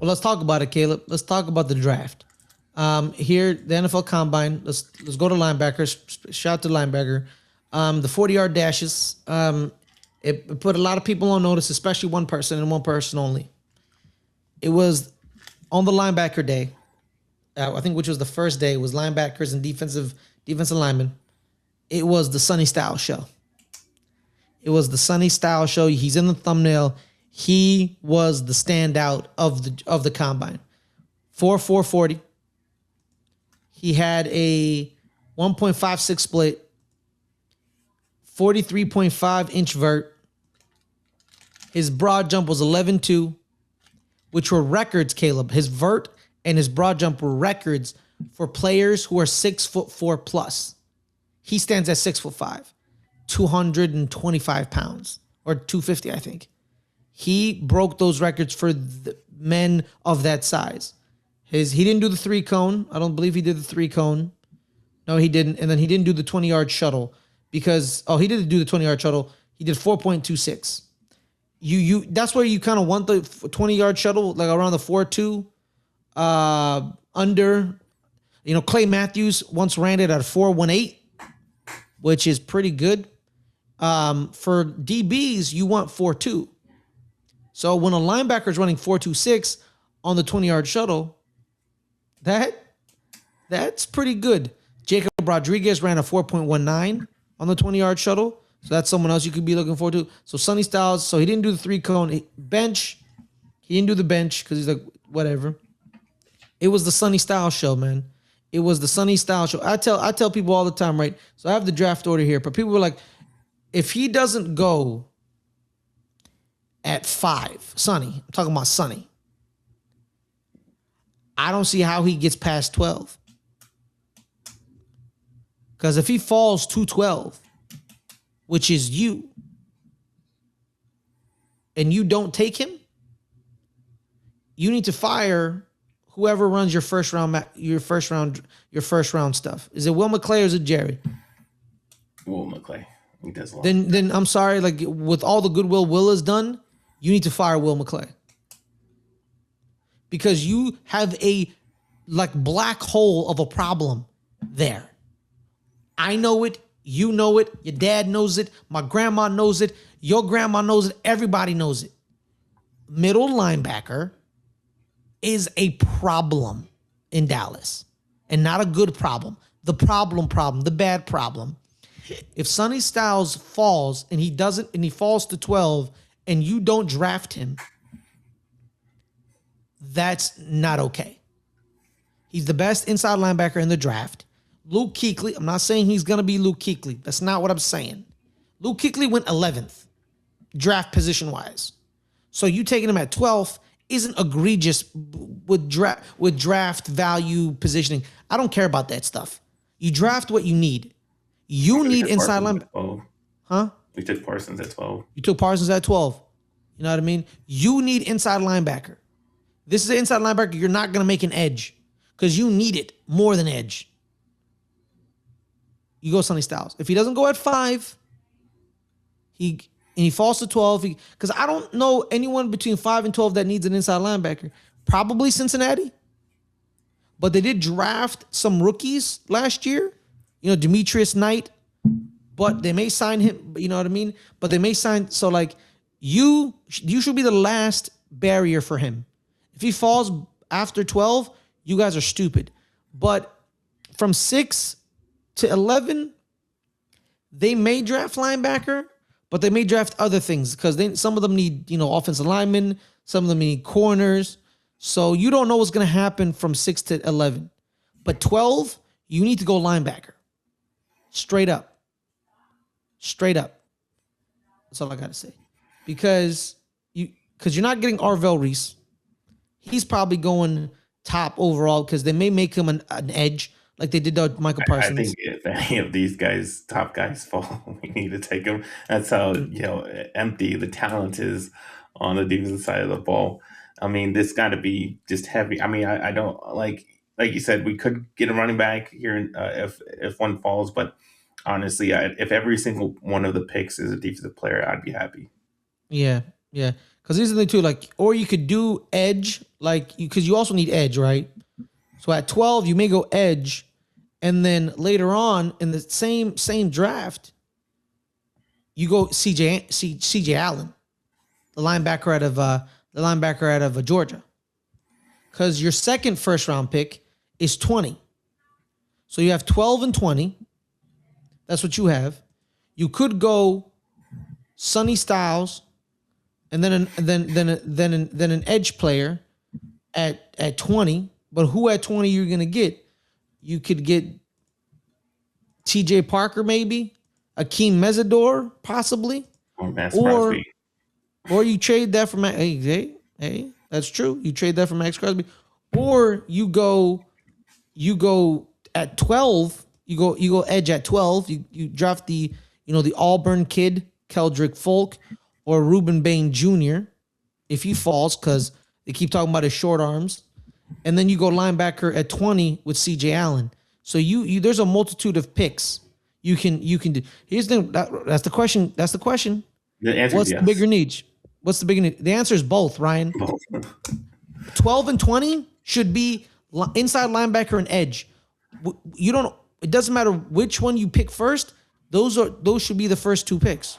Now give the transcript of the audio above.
Well, let's talk about it, Caleb. Let's talk about the draft. Here, the NFL Combine. Let's go to linebackers. Shout out to linebacker. The 40-yard dashes. It put a lot of people on notice, especially one person and one person only. It was on the linebacker day. I think which was the first day. It was linebackers and defensive linemen. It was the Sonny Styles show. It was the Sonny Styles show. He's in the thumbnail. He was the standout of the combine. 4.40. He had a 1.56 split, 43.5-inch vert. His broad jump was 11.2, which were records, Caleb. His vert and his broad jump were records for players who are 6'4" plus. He stands at 6'5", 225 pounds, or 250, I think. He broke those records for the men of that size. He didn't do the 3-cone. I don't believe he did the 3-cone. No, he didn't. And then he didn't do the 20-yard shuttle because he did do the 20-yard shuttle. He did 4.26. That's where you kind of want the 20-yard shuttle, like around the 4.2. Under, Clay Matthews once ran it at 4.18, which is pretty good. For DBs, you want 4.2. So when a linebacker is running 4.26 on the 20-yard shuttle, that's pretty good. Jacob Rodriguez ran a 4.19 on the 20-yard shuttle. So that's someone else you could be looking forward to. So Sonny Styles, so he didn't do the 3-cone. Bench, he didn't do the bench because he's like, whatever. It was the Sonny Styles show, man. It was the Sonny Styles show. I tell people all the time, right? So I have the draft order here, but people were like, if he doesn't go at 5, Sonny, I'm talking about Sonny, I don't see how he gets past 12. Because if he falls to 12, which is you, and you don't take him, you need to fire whoever runs your first round stuff. Is it Will McClay or is it Jerry? Will McClay. He does a lot. Then I'm sorry, like with all the goodwill Will has done, you need to fire Will McClay. Because you have a black hole of a problem there. I know it. You know it. Your dad knows it. My grandma knows it. Your grandma knows it. Everybody knows it. Middle linebacker is a problem in Dallas, and not a good problem. The problem, the bad problem. If Sonny Styles falls and he falls to 12 and you don't draft him, that's not okay. He's the best inside linebacker in the draft. Luke Kuechly, I'm not saying he's going to be Luke Kuechly. That's not what I'm saying. Luke Kuechly went 11th, draft position-wise. So you taking him at 12th isn't egregious with draft value positioning. I don't care about that stuff. You draft what you need. You need inside linebacker. Huh? We took Parsons at 12. You took Parsons at 12. You know what I mean? You need inside linebacker. This is an inside linebacker. You're not going to make an edge because you need it more than edge. You go Sonny Styles. If he doesn't go at 5, he falls to 12, because I don't know anyone between 5 and 12 that needs an inside linebacker. Probably Cincinnati. But they did draft some rookies last year. Demetrius Knight. But they may sign him, you know what I mean? But they may sign, so you should be the last barrier for him. If he falls after 12, you guys are stupid. But from 6 to 11, they may draft linebacker, but they may draft other things because some of them need, offensive linemen. Some of them need corners. So you don't know what's going to happen from 6 to 11. But 12, you need to go linebacker. Straight up. That's all I got to say. Because you're not getting Arvell Reese. He's probably going top overall because they may make him an edge like they did to Michael Parsons. I think if any of these top guys fall, we need to take them. That's how empty the talent is on the defensive side of the ball. I mean, this got to be just heavy. I mean, I don't like you said, we could get a running back here if one falls, but honestly, if every single one of the picks is a defensive player, I'd be happy. Yeah, Yeah, because these are the two. Like, or you could do edge, like because you also need edge, right? So at 12, you may go edge, and then later on in the same draft, you go CJ Allen, the linebacker out of Georgia, because your second first round pick is 20. So you have 12 and 20. That's what you have. You could go Sonny Styles, and then an edge player at 20. But who at 20 you're gonna get? You could get TJ Parker, maybe Akeem Mesidor, possibly, Or Max or Crosby. or you trade that for hey, that's true. You trade that for Max Crosby, or you go at 12. You go edge at 12. You draft the Auburn kid Keldrick Folk or Ruben Bain Jr. if he falls because they keep talking about his short arms, and then you go linebacker at 20 with CJ Allen. So you there's a multitude of picks you can do. Here's that's the question. That's the question. The answer is What's the yes. bigger need? What's the bigger need? The answer is both, Ryan. 12 and 20 should be inside linebacker and edge. You don't. It doesn't matter which one you pick first. Those should be the first two picks.